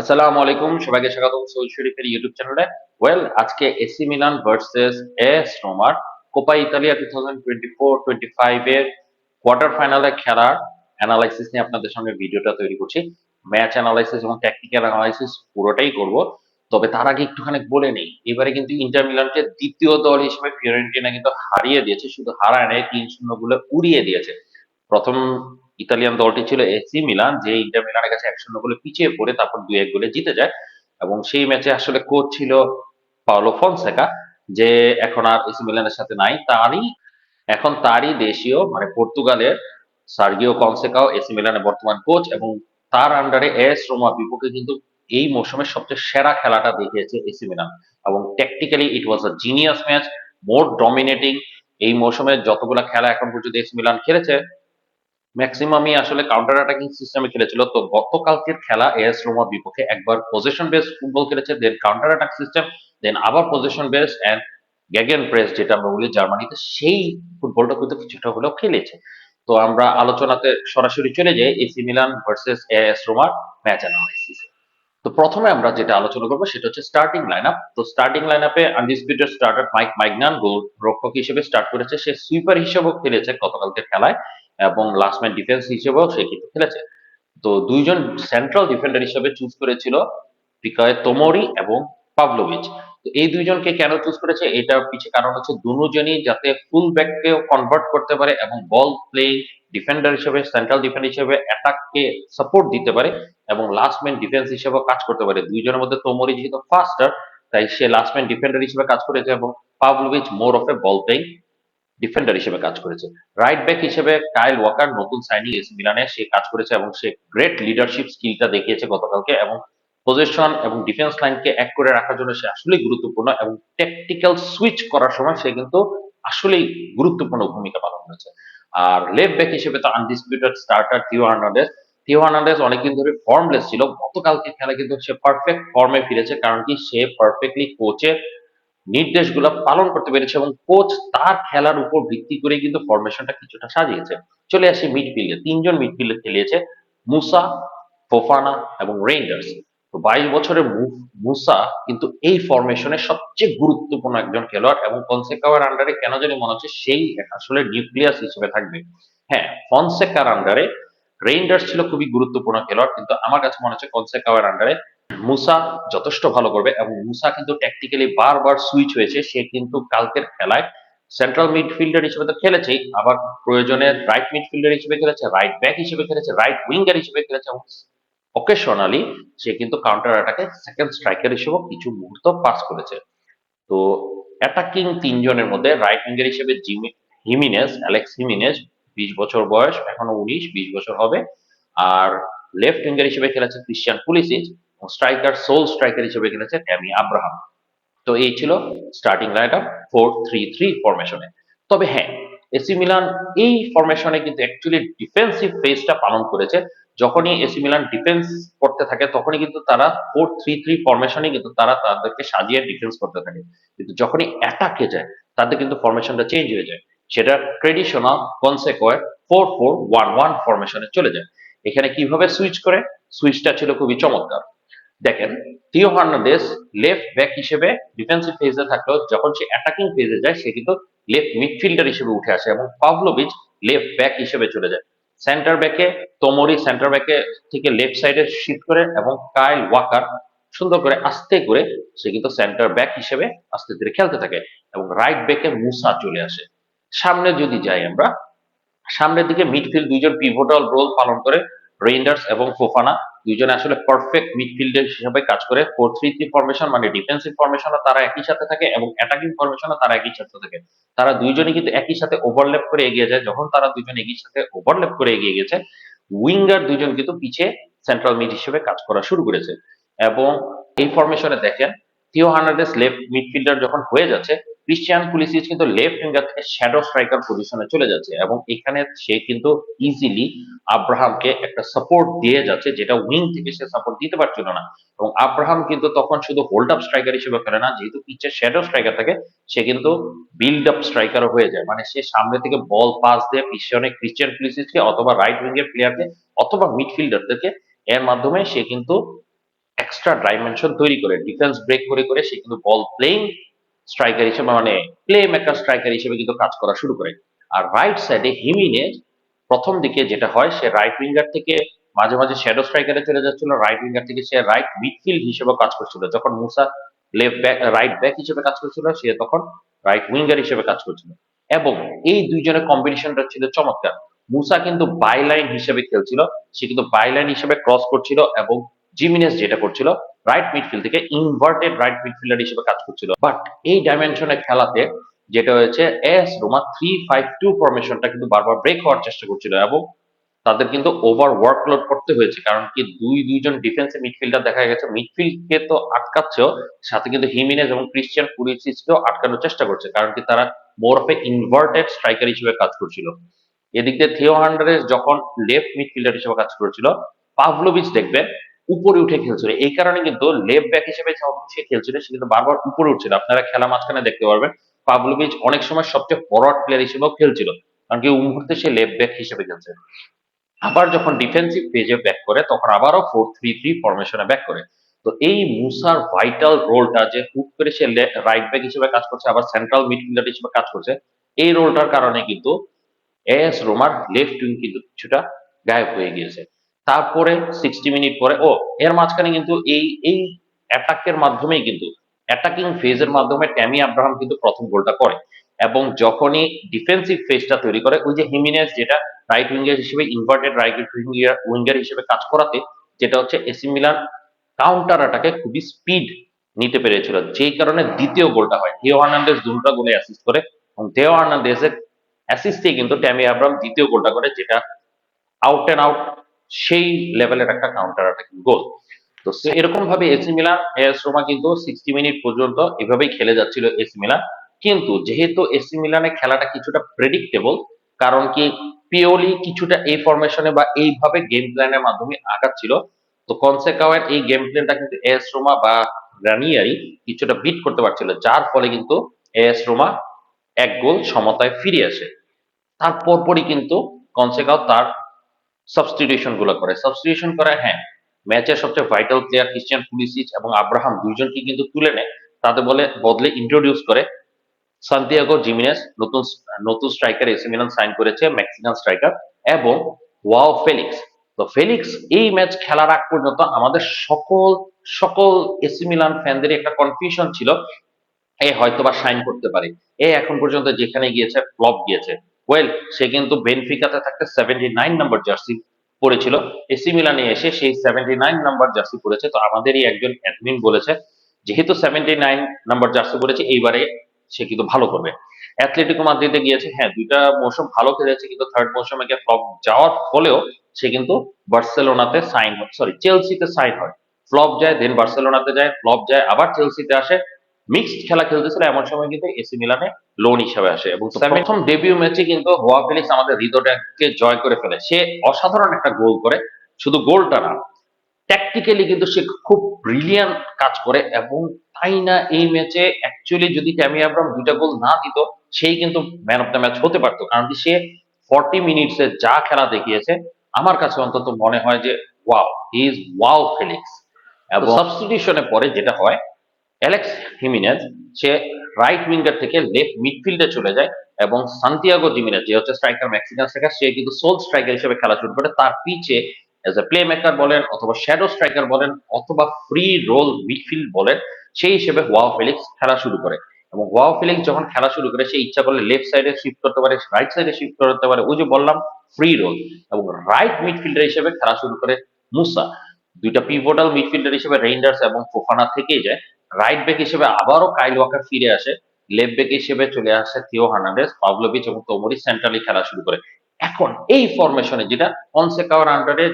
আসসালামু আলাইকুম, সবাইকে স্বাগতম সৌদ শরীফের ইউটিউব চ্যানেলে। আজকে এসি মিলান ভার্সেস এস রোমার কোপা ইতালিয়া 2024-25 এর কোয়ার্টার ফাইনালে খেলার অ্যানালাইসিস নিয়ে আপনাদের সামনে ভিডিওটা তৈরি করছি। ম্যাচ অ্যানালাইসিস এবং ট্যাকটিক্যাল অ্যানালাইসিস পুরোটাই করব। তবে তার আগে একটুখানি বলে নেই, এবারে কিন্তু ইন্টার মিলানকে দ্বিতীয় দল হিসেবে ফিওরেন্টিনা কিন্তু হারিয়ে দিয়েছে, শুধু হারায় নাই, 3-0 গোলে উড়িয়ে দিয়েছে। প্রথম ইতালিয়ান দলটি ছিল এসি মিলান, যে ইন্টার মিলানের কাছে 1-0 গোলে পিছিয়ে পড়ে তারপর 2-1 গোলে জিতে যায়। এবং সেই ম্যাচে আসলে কোচ ছিল পাওলো ফনসেকা, যে এখন আর এসি মিলানের সাথে নাই। তারই দেশীয় মানে পর্তুগালের সার্গিও কনসেকাও এসি মিলানের বর্তমান কোচ, এবং তার আন্ডারে এস রোমা বিপক্ষে কিন্তু এই মৌসুমের সবচেয়ে সেরা খেলাটা দেখিয়েছে এসি মিলান। এবং টেকটিক্যালি ইট ওয়াজ আ জিনিয়াস ম্যাচ, মোর ডমিনেটিং। এই মৌসুমে যতগুলা খেলা এখন পর্যন্ত এসি মিলান খেলেছে ম্যাক্সিমামই আসলে কাউন্টার অ্যাটাকিং সিস্টেমে খেলেছিল। তো গতকালকের খেলা এএস রোমার বিপক্ষে একবার পজিশন বেসড ফুটবল খেলেছে, দেন কাউন্টার অ্যাটাক সিস্টেম, দেন আবার পজিশন বেসড এন্ড গ্যাগেন প্রেস, যেটা আমরা বলি জার্মানিতে, সেই ফুটবলটা কিন্তু কিছুটা হলেও খেলেছে। তো আমরা আলোচনাতে সরাসরি চলে যাই এসি মিলান ভার্সেস এএস রোমার ম্যাচ অ্যানালাইসিস। তো প্রথমে আমরা যেটা আলোচনা করবো সেটা হচ্ছে স্টার্টিং লাইন আপ। তো স্টার্টিং লাইন আপে আনডিসপিউটেড স্টার্টার মাইক মাইগনান গোল রক্ষক হিসেবে স্টার্ট করেছে। সে সুইপার হিসেবেও খেলেছে গতকালকের খেলায়, এবং লাস্ট ম্যান ডিফেন্স হিসেবেও সে কিন্তু খেলেছে। তো দুইজন সেন্ট্রাল ডিফেন্ডার হিসেবে চুজ করেছিল ফিকায় তোমরি এবং পাভলোভিচ। তো এই দুইজনকে কেন চুজ করেছে, এটার পিছে কারণ হচ্ছে দুজনই যাতে ফুল ব্যাককেও কনভার্ট করতে পারে এবং বল প্লেইং ডিফেন্ডার হিসেবে, সেন্ট্রাল ডিফেন্ডার হিসেবে অ্যাটাককে সাপোর্ট দিতে পারে এবং লাস্ট ম্যান ডিফেন্স হিসেবে কাজ করতে পারে। দুইজনের মধ্যে তোমরি যেহেতু ফাস্টার, তাই সে লাস্ট ম্যান ডিফেন্ডার হিসেবে কাজ করেছে, এবং Pavlovich more of A ball playing defender হিসেবে কাজ করেছে। রাইট ব্যাক হিসেবে কাইল ওয়াকার নতুন সাইনিং এসি মিলানে সে কাজ করেছে, এবং সে গ্রেট লিডারশিপ স্কিলটা দেখিয়েছে গতকালকে। এবং পজিশন এবং ডিফেন্স লাইনকে এক করে রাখার জন্য সে আসলেই গুরুত্বপূর্ণ, এবং টেকটিক্যাল সুইচ করার সময় সে কিন্তু আসলেই গুরুত্বপূর্ণ ভূমিকা পালন করেছে। আর লেফট ব্যাক হিসেবে তো আনডিসপিউটেড স্টার্টার থিও হার্নান্ডেজ অনেকদিন ধরে ফর্মলেস ছিল। গতকালকে খেলা কিন্তু সে পারফেক্ট ফর্মে ফিরেছে, কারণ কি সে পারফেক্টলি কোচের নির্দেশগুলো পালন করতে পেরেছে, এবং কোচ তার খেলার উপর ভিত্তি করে কিন্তু ফরমেশনটা কিছুটা সাজিয়েছে। চলে আসি মিডফিল্ডে, তিনজন মিডফিল্ডে খেলিয়েছে, মুসা, ফোফানা এবং রেইন্ডার্স। তো 22 বছরের মুসা কিন্তু এই ফরমেশনের সবচেয়ে গুরুত্বপূর্ণ একজন খেলোয়াড়, এবং ফনসেকার আন্ডারে কেন জানি মনে হচ্ছে সেই আসলে নিউক্লিয়াস হিসেবে থাকবে। হ্যাঁ, ফনসেকার আন্ডারে রেইন্ডার্স ছিল খুবই গুরুত্বপূর্ণ খেলোয়াড়, কিন্তু আমার কাছে মনে হচ্ছে ফনসেকার আন্ডারে মুসা যথেষ্ট ভালো করবে। এবং মুসা কিন্তু ট্যাকটিক্যালি বারবার সুইচ হয়েছে, সে কিন্তু কালকের খেলায় সেন্ট্রাল মিডফিল্ডার হিসেবে তো খেলেছেই, আবার প্রয়োজনে রাইট মিডফিল্ডার হিসেবে খেলেছে, রাইট ব্যাক হিসেবে খেলেছে, রাইট উইঙ্গার হিসেবে খেলেছে, এবং অকেশনালি সে কিন্তু কাউন্টার অ্যাটাকে সেকেন্ড স্ট্রাইকার হিসেবেও কিছু মুহূর্ত পাস করেছে। তো অ্যাটাকিং তিনজনের মধ্যে রাইট উইঙ্গার হিসেবে অ্যালেক্স হিমিনেজ, 20 বছর বয়স, এখনো 19-20 বছর হবে। আর লেফট উইঙ্গার হিসেবে খেলেছে ক্রিশ্চিয়ান পুলিসিচ, সোল স্ট্রাইকার হিসেবে খেলেছে ট্যামি আব্রাহাম। তো এই ছিল স্টার্টিং লাইন আপ 4-3-3 ফরমেশনে। তবে হ্যাঁ, এসি মিলান এই ফরমেশনে কিন্তু অ্যাকচুয়ালি ডিফেন্সিভ ফেজটা পালন করেছে। যখনই এসি মিলান ডিফেন্স করতে থাকে তখনই কিন্তু তারা 4-3-3 ফরমেশনে কিন্তু তারা তাদেরকে সাজিয়ে ডিফেন্স করতে থাকে, কিন্তু যখনই অ্যাটাকে যায় তাদের কিন্তু ফরমেশনটা চেঞ্জ হয়ে যায়। সেটা ট্রেডিশনাল কনসেকোয়ার 4-4-1-1 ফরমেশনে চলে যায়। এখানে কিভাবে সুইচ করে, সুইচটা ছিল খুবই চমৎকার। দেখেন, থিও হার্নান্দেজ লেফট ব্যাক হিসেবে ডিফেন্সিভ ফেজে থাকলেও যখন সে অ্যাটাকিং ফেজে যায় সে কিন্তু লেফট মিডফিল্ডার হিসেবে উঠে আসে, এবং পাভলোভিচ লেফট ব্যাক হিসেবে চলে যায়। সেন্টার ব্যাকে তোমরি সেন্টার ব্যাকে থেকে লেফট সাইডে শিফট করে, এবং কাইল ওয়াকার সুন্দর করে আস্তে করে সে কিন্তু সেন্টার ব্যাক হিসেবে আস্তে ধীরে খেলতে থাকে, এবং রাইট ব্যাকে মুসা চলে আসে। সামনে যদি যাই আমরা, সামনের দিকে মিডফিল্ড দুইজন পিভটাল রোল পালন করে, রেইন্ডার্স এবং ফোফানা দুইজনে আসলে পারফেক্ট মিডফিল্ডার হিসেবে কাজ করে। 4-3-3 ফরমেশন মানে ডিফেন্সিভ ফরমেশনও তারা একই সাথে থাকে, এবং অ্যাটাকিং ফরমেশনও তারা একই সাথে থাকে। তারা দুইজনই কিন্তু একই সাথে ওভারল্যাপ করে এগিয়ে যায়। যখন তারা দুইজন একই সাথে ওভারল্যাপ করে এগিয়ে গেছে, উইঙ্গার দুইজন কিন্তু পিছে সেন্ট্রাল মিড হিসেবে কাজ করা শুরু করেছে। এবং এই ফরমেশনে দেখেন, থিও হার্নান্দেজ লেফট মিডফিল্ডার যখন হয়ে যাচ্ছে, ক্রিশ্চিয়ান পুলিসিচ কিন্তু লেফট উইঙ্গার থেকে শ্যাডো স্ট্রাইকার পজিশনে চলে যাচ্ছে, এবং এখানে সে কিন্তু ইজিলি আব্রাহামকে একটা সাপোর্ট দিয়ে যাচ্ছে, যেটা উইং থেকে সে সাপোর্ট দিতে পারছিল না। এবং আব্রাহাম কিন্তু তখন শুধু হোল্ড আপ স্ট্রাইকার হিসেবে খেলে না, যেহেতু পিচের শ্যাডো স্ট্রাইকার থাকে, সে কিন্তু বিল্ড আপ স্ট্রাইকারও হয়ে যায়। মানে সে সামনে থেকে বল পাস দিয়ে পিছনে ক্রিশ্চিয়ান পুলিসিচকে অথবা রাইট উইং এর প্লেয়ারকে অথবা মিডফিল্ডারদেরকে, এর মাধ্যমে সে কিন্তু এক্সট্রা ডাইমেনশন তৈরি করে ডিফেন্স ব্রেক করে করে সে কিন্তু বল প্লেইং স্ট্রাইকার হিসেবে মানে প্লে মেকার স্ট্রাইকার হিসেবে কিন্তু কাজ করা শুরু করে। আর রাইট সাইডে হিমিনেজ প্রথম দিকে যেটা হয়, সে রাইট উইঙ্গার থেকে মাঝে মাঝে শ্যাডো স্ট্রাইকারে চলে যাচ্ছিল, রাইট উইঙ্গার থেকে সে রাইট মিডফিল্ড হিসেবে কাজ করছিল। যখন মুসা লেফট ব্যাক রাইট ব্যাক হিসেবে কাজ করছিল, সে তখন রাইট উইঙ্গার হিসেবে কাজ করছিল। এবং এই দুইজনের কম্বিনেশনটা ছিল চমৎকার। মুসা কিন্তু বাইলাইন হিসেবে খেলছিল, সে কিন্তু বাইলাইন হিসেবে ক্রস করছিল, এবং জিমিনেস যেটা করছিল রাইট মিডফিল্ড থেকে ইনভার্টেড রাইট মিডফিল্ডার হিসেবে কাজ করছিল। বাট এই ডাইমেনশনে খেলাতে যেটা হয়েছে, এস রোমা 3-5-2 ফরমেশনটা কিন্তু বারবার ব্রেক হওয়ার চেষ্টা করছিল, এবং তাদের কিন্তু ওভার ওয়ার্কলোড করতে হয়েছে। কারণ কি, দুইজন ডিফেন্সিভ মিডফিল্ডার দেখা গেছে মিডফিল্ডকে তো আটকাচ্ছেও, সাথে কিন্তু হিমিনেজ এবং ক্রিশ্চিয়ান পুলিসিচকেও আটকানোর চেষ্টা করছে। কারণ কি, তারা more of A inverted striker হিসেবে কাজ করছিল। এদিক দিয়ে থিও হার্নান্দেজ যখন লেফট মিডফিল্ডার হিসেবে কাজ করেছিল, পাভলোভিচ দেখবে উপরে উঠে খেলছিল। এই কারণে কিন্তু লেফট ব্যাক হিসেবে যখন সে খেলছিল, সে কিন্তু বারবার উপরে উঠছিল। আপনারা খেলা মাঝখানে দেখতে পারবেন পাভলোভিচ অনেক সময় সবচেয়ে ফরওয়ার্ড প্লেয়ার হিসেবেও খেলছিল, কারণ কি ওই মুহূর্তে সে লেফট ব্যাক হিসেবে খেলছে। আবার যখন ডিফেন্সিভ পেজে ব্যাক করে, তখন আবারও 4-3-3 ফরমেশনে ব্যাক করে। তো এই মুসার ভাইটাল রোলটা যে হুট করে সে রাইট ব্যাক হিসেবে কাজ করছে, আবার সেন্ট্রাল মিডফিল্ডার হিসেবে কাজ করছে, এই রোলটার কারণে কিন্তু এস রোমার লেফট উইং কিন্তু কিছুটা গায়েব হয়ে গিয়েছে। তারপরে 60 মিনিট পরে এর মাঝখানে কিন্তু এই অ্যাটাকের মাধ্যমেই কিন্তু অ্যাটাকিং ফেজের মাধ্যমে ট্যামি আব্রাহাম কিন্তু প্রথম গোলটা করে। এবং যখনই ডিফেন্সিভ ফেজটা তৈরি করে, ওই যে হিমিনেজ যেটা রাইট উইঙ্গার হিসেবে ইনভার্টেড রাইট উইঙ্গার হিসেবে কাজ করাতে, যেটা হচ্ছে এসি মিলান কাউন্টার অ্যাটাকে খুবই স্পিড নিতে পেরেছিল, যেই কারণে দ্বিতীয় গোলটা হয়। থিও হার্নান্দেজ দুটো গোলে অ্যাসিস্ট করে, এবং থিও হার্নান্দেজের অ্যাসিস্টে কিন্তু ট্যামি আব্রাহাম দ্বিতীয় গোলটা করে, যেটা আউট অ্যান্ড আউট সেই লেভেলের একটা কাউন্টার অ্যাটাকিং গোল। তো এরকম ভাবে এসি মিলান এস রোমা কিন্তু 60 মিনিট পর্যন্ত এভাবেই খেলে যাচ্ছিল এসি মিলান। কিন্তু যেহেতু এসি মিলানের খেলাটা কিছুটা প্রেডিক্টেবল, কারণ কি পিওলি কিছুটা এই ফরমেশনে বা এইভাবে গেম প্ল্যানের মাধ্যমে আগাচ্ছিল, তো কনসেকাওয়ের এই গেম প্ল্যানটা কিন্তু এস রোমা বা রানিয়ারি কিছুটা বিট করতে পারছিল, যার ফলে কিন্তু এস রোমা এক গোল সমতায় ফিরে আসে। তার পরপরই কিন্তু কনসেকাও তার সাবস্টিটিউশন গুলো করে। সাবস্টিটিউশন করে, হ্যাঁ, ম্যাচের সবচেয়ে ভাইটাল প্লেয়ার ক্রিশ্চিয়ান পুলিসিচ এবং আব্রাহাম দুইজনকে কিন্তু তুলে নেয়, তাদের বদলে ইন্ট্রোডিউস করে সান্তিয়াগো জিমিনেস, নতুন নতুন স্ট্রাইকার এসি মিলান সাইন করেছে, মেক্সিকান স্ট্রাইকার, এবং ওয়াও ফেলিক্স। তো ফেলিক্স এই ম্যাচ খেলার আগ পর্যন্ত আমাদের সকল সকল এসি মিলান ফ্যানদের একটা কনফিউশন ছিল, এ হয়তোবা শাইন করতে পারে। এখন পর্যন্ত যেখানে গিয়েছে ফ্লপ গিয়েছে। ওয়েল, সে কিন্তু বেনফিকাতে থাকতে 79 নাম্বার জার্সি পরেছিল, এসি মিলানে এসে সেই 79 নাম্বার জার্সি পরেছে। তো আমাদেরই একজন অ্যাডমিন বলেছে, যেহেতু 79 নাম্বার জার্সি পরেছে, এইবারে সে কিন্তু ভালো করবে। অ্যাথলেটিকো মাদ্রিদে গিয়েছে, হ্যাঁ, দুইটা মৌসুম ভালো খেলেছে, কিন্তু থার্ড মৌসুমে গিয়ে ফ্লপ যাওয়ার ফলেও সে কিন্তু বার্সেলোনাতে সাইন হয়, সরি চেলসিতে সাইন হয়। ফ্লপ যায়, দেন বার্সেলোনাতে যায়, ফ্লপ যায়, আবার চেলসিতে আসে। মিক্সড খেলা খেলতেছিল, এমন সময় কিন্তু এসি মিলানে লোন হিসাবে আসে, এবং প্রথম ডেবিউ ম্যাচে কিন্তু হোয়া ফেলিক্স আমাদের হৃদয়টাকে জয় করে ফেলে। সে অসাধারণ একটা গোল করে, শুধু গোলটা না, ট্যাকটিক্যালি কিন্তু সে খুব ব্রিলিয়ান্ট কাজ করে। এবং তাই না, এই ম্যাচে অ্যাকচুয়ালি যদি ট্যামি আব্রাহাম দুইটা গোল না দিত, সেই কিন্তু ম্যান অফ দ্য ম্যাচ হতে পারতো। কারণ কি, সে 40 মিনিটসে যা খেলা দেখিয়েছে, আমার কাছে অন্তত মনে হয় যে wow, he is wow Felix. এবং সাবস্টিটিউশনে পরে যেটা হয়, অ্যালেক্স হিমিনেজ সে রাইট উইঙ্গার থেকে লেফট মিডফিল্ডে চলে যায়, এবং সান্তিয়াগো জিমিনেজ যে হচ্ছে স্ট্রাইকার, মেক্সিকান স্ট্রাইকার, সে কিন্তু সোল স্ট্রাইকার হিসেবে খেলা শুরু করে। তার পিছে এজ এ প্লে মেকার বলেন, অথবা শ্যাডো স্ট্রাইকার বলেন, অথবা ফ্রি রোল মিডফিল্ড বলেন, সেই হিসেবে ওয়াও ফেলিক্স খেলা শুরু করে। এবং ওয়াও ফেলিক্স যখন খেলা শুরু করে, সে ইচ্ছা করলে লেফট সাইডে শিফট করতে পারে, রাইট সাইডে শিফট করতে পারে, ওই যে বললাম ফ্রি রোল। এবং রাইট মিডফিল্ডার হিসেবে খেলা শুরু করে মুসা। দুইটা পিভটাল মিডফিল্ডার হিসেবে রেইন্ডার্স এবং ফোফানা থেকেই যায়। রাইট ব্যাক হিসেবে আবারও কাইল ওয়াকার ফিরে আসে, লেফট ব্যাক হিসেবে চলে আসে থিও হার্নান্দেজ, পাভলোভিচ এবং তোমরি সেন্ট্রালি খেলা শুরু করে। এখন এই ফরমেশনে যেটা কনসেকাওর আন্ডারে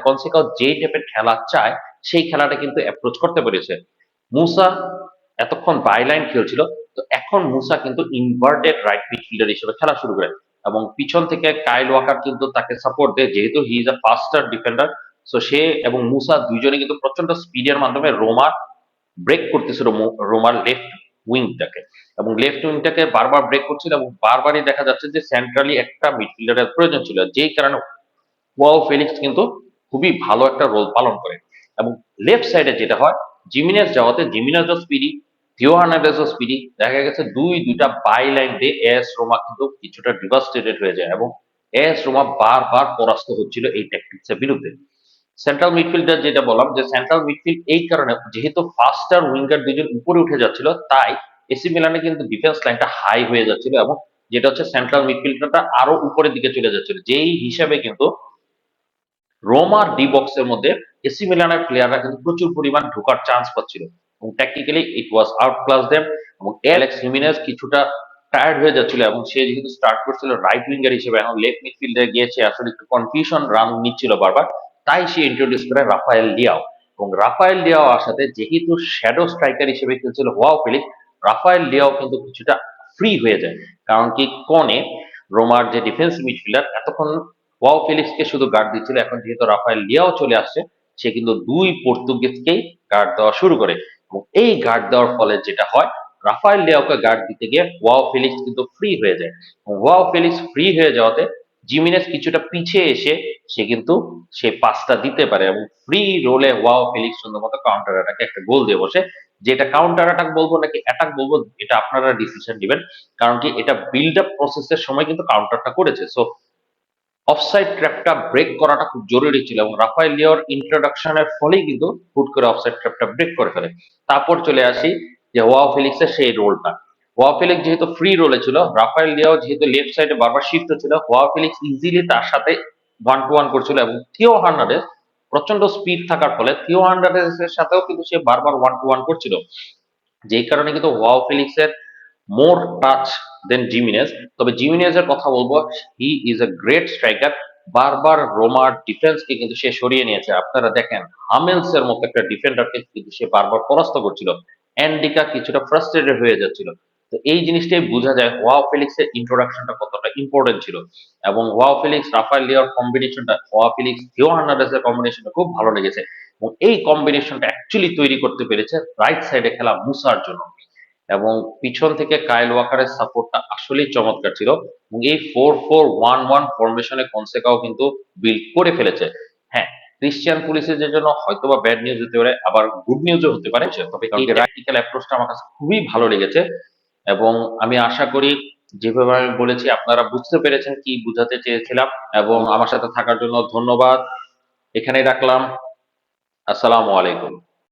কনসেকাও যেই টাইপের খেলা চায়, সেই খেলাটা কিন্তু অ্যাপ্রোচ করতে পেরেছে। মুসা এতক্ষণ বাইলাইন খেলছিল, তো এখন মুসা কিন্তু ইনভার্টেড রাইট মিডফিল্ডার হিসেবে খেলা শুরু করে, এবং পিছন থেকে কাইল ওয়াকার কিন্তু তাকে সাপোর্ট দেয়, যেহেতু he is a faster defender. So সে এবং মুসা দুইজনে কিন্তু প্রচন্ড স্পিডের মাধ্যমে রোমার ব্রেক করতেছিল, রোমার লেফট উইংটাকে, এবং লেফট উইংটাকে বারবার ব্রেক করছিল, এবং বারবারই দেখা যাচ্ছে যে সেন্ট্রালি একটা মিডফিল্ডারের প্রয়োজন ছিল, যেই কারণে ওয়াও ফেলিক্স কিন্তু খুবই ভালো একটা রোল পালন করে। এবং লেফট সাইডে যেটা হয়, জিমিনেজ যাওয়াতে জিমিনেজও স্পিডি, থিও হার্নান্ডেজও স্পিডি, দেখা গেছে দুইটা বাই লাইন দিয়ে এস রোমা কিন্তু কিছুটা ডিভাস্টেটেড হয়ে যায় এবং এস রোমা বারবার পরাস্ত হচ্ছিল এই ট্যাকটিক্সের বিরুদ্ধে। সেন্ট্রাল মিডফিল্ডার যেটা বললাম যে সেন্ট্রাল মিডফিল্ড এই কারণে যেহেতু ফাস্টার উইঙ্গার দুজন উপরে উঠে যাচ্ছিল, তাই এসি মিলানে কিন্তু ডিফেন্স লাইনটা হাই হয়ে যাচ্ছিল এবং যেটা হচ্ছে সেন্ট্রাল মিডফিল্ডারটা আরো উপরের দিকে চলে যাচ্ছিল, যেই হিসাবে কিন্তু রোমার ডি বক্সের মধ্যে এসি মিলানের প্লেয়াররা কিন্তু প্রচুর পরিমাণ ঢোকার চান্স পাচ্ছিল এবং technically it was out class them. এবং অ্যালেক্স হিমিনেজ কিছুটা টায়ার্ড হয়ে যাচ্ছিল এবং সে যেহেতু স্টার্ট করছিল রাইট উইঙ্গার হিসেবে, এখন লেফট মিডফিল্ডে গিয়েছে আসলে একটু কনফিউশন রান নিচ্ছিল বারবার, তাই সে ইন্ট্রোডিউস করে রাফায়েল লিয়াও। এবং রাফায়েল লিয়াও আসাতে যেহেতু শ্যাডো স্ট্রাইকার হিসেবে খেলছিল ওয়াও ফেলিক্স, রাফায়েল লিয়াও কিন্তু কিছুটা ফ্রি হয়ে যায়। কারণ কি কোনে রোমার যে ডিফেন্স মিডফিল্ডার এতক্ষণ ওয়াও ফেলিক্সকে শুধু গার্ড দিচ্ছিল, এখন যেহেতু রাফায়েল লিয়াও চলে আসছে, সে কিন্তু দুই পর্তুগিজকেই গার্ড দেওয়া শুরু করে এবং এই গার্ড দেওয়ার ফলে যেটা হয়, রাফায়েল লিয়াওকে গার্ড দিতে গিয়ে ওয়াও ফেলিক্স কিন্তু ফ্রি হয়ে যায়। ওয়াও ফেলিক্স ফ্রি হয়ে যাওয়াতে জিমিনেস কিছুটা পিছিয়ে এসে সে কিন্তু সে পাসটা দিতে পারে এবং ফ্রি রোলে ওয়াও ফেলিক্স সুন্দর মতো কাউন্টার অ্যাটাকে একটা গোল দিয়ে বসে। যেটা কাউন্টার অ্যাটাক বলবো নাকি অ্যাটাক বলবো, এটা আপনারা ডিসিশন দিবেন, কারণ কি এটা বিল্ড আপ প্রসেসের সময় কিন্তু কাউন্টারটা করেছে। সো অফসাইড ট্র্যাপটা ব্রেক করাটা খুব জরুরি ছিল এবং রাফায়েল লিওর ইন্ট্রোডাকশনের ফলেই কিন্তু হুট করে অফসাইড ট্র্যাপটা ব্রেক করে ফেলে। তারপর চলে আসি যে ওয়াও ফেলিক্সের সেই রোলটা। ওয়াও ফেলিক্স যেহেতু ফ্রি রোলে ছিল, রাফায়েল লিও যেহেতু লেফট সাইডে বারবার শিফট হচ্ছিল, ওয়াও ফেলিক্স ইজিলি তার সাথে 1-2-1 করছিল এবং থিও হার্নান্ডেজ প্রচন্ড স্পিড থাকার ফলে থিও হার্নান্ডেজের সাথেও কিন্তু সে বারবার 1-2-1 করছিল, যেই কারণে কিন্তু ওয়াও ফেলিক্সের মোর টাচ দেন জিমিনেজ। তবে জিমিনেজের কথা বলবো, he is a great striker. বারবার রোমার ডিফেন্সকে কিন্তু সে সরিয়ে নিয়েছে। আপনারা দেখেন হামেলস এর মতো একটা ডিফেন্ডারকে কিন্তু সে বারবার পরাস্ত করছিল, অ্যান্ডিকা কিছুটা ফ্রাস্ট্রেটেড হয়ে যাচ্ছিল। তো এই জিনিসটাই বোঝা যায় ওয়াও ফেলিক্স এর ইন্ট্রোডাকশনটা কতটা ইম্পর্টেন্ট ছিল এবং ওয়াও ফেলিক্স রাফায়েল লিওর কম্বিনেশনটা, ওয়াও ফেলিক্স থিও হার্নান্ডেজ এর কম্বিনেশনটা খুব ভালো লেগেছে এবং এই কম্বিনেশনটা অ্যাকচুয়ালি তৈরি করতে পেরেছে রাইট সাইডে খেলা মুসার জন্য এবং পিছন থেকে কাইল ওয়াকারের সাপোর্টটা আসলেই চমৎকার ছিল এবং এই 4-4-1-1 ফরমেশনে কনসেকাও কিন্তু বিল্ড করে ফেলেছে। হ্যাঁ, ক্রিশ্চিয়ান পুলিশের জন্য হয়তোবা ব্যাড নিউজ হতে পারে, আবার গুড নিউজও হতে পারে, তবে এই ট্যাকটিক্যাল অ্যাপ্রোচটা আমার কাছে খুবই ভালো লেগেছে এবং আমি আশা করি যেভাবে আমি বলেছি আপনারা বুঝতে পেরেছেন কি বুঝাতে চেয়েছিলাম। এবং আমার সাথে থাকার জন্য ধন্যবাদ। এখানেই রাখলাম। আসসালামু আলাইকুম।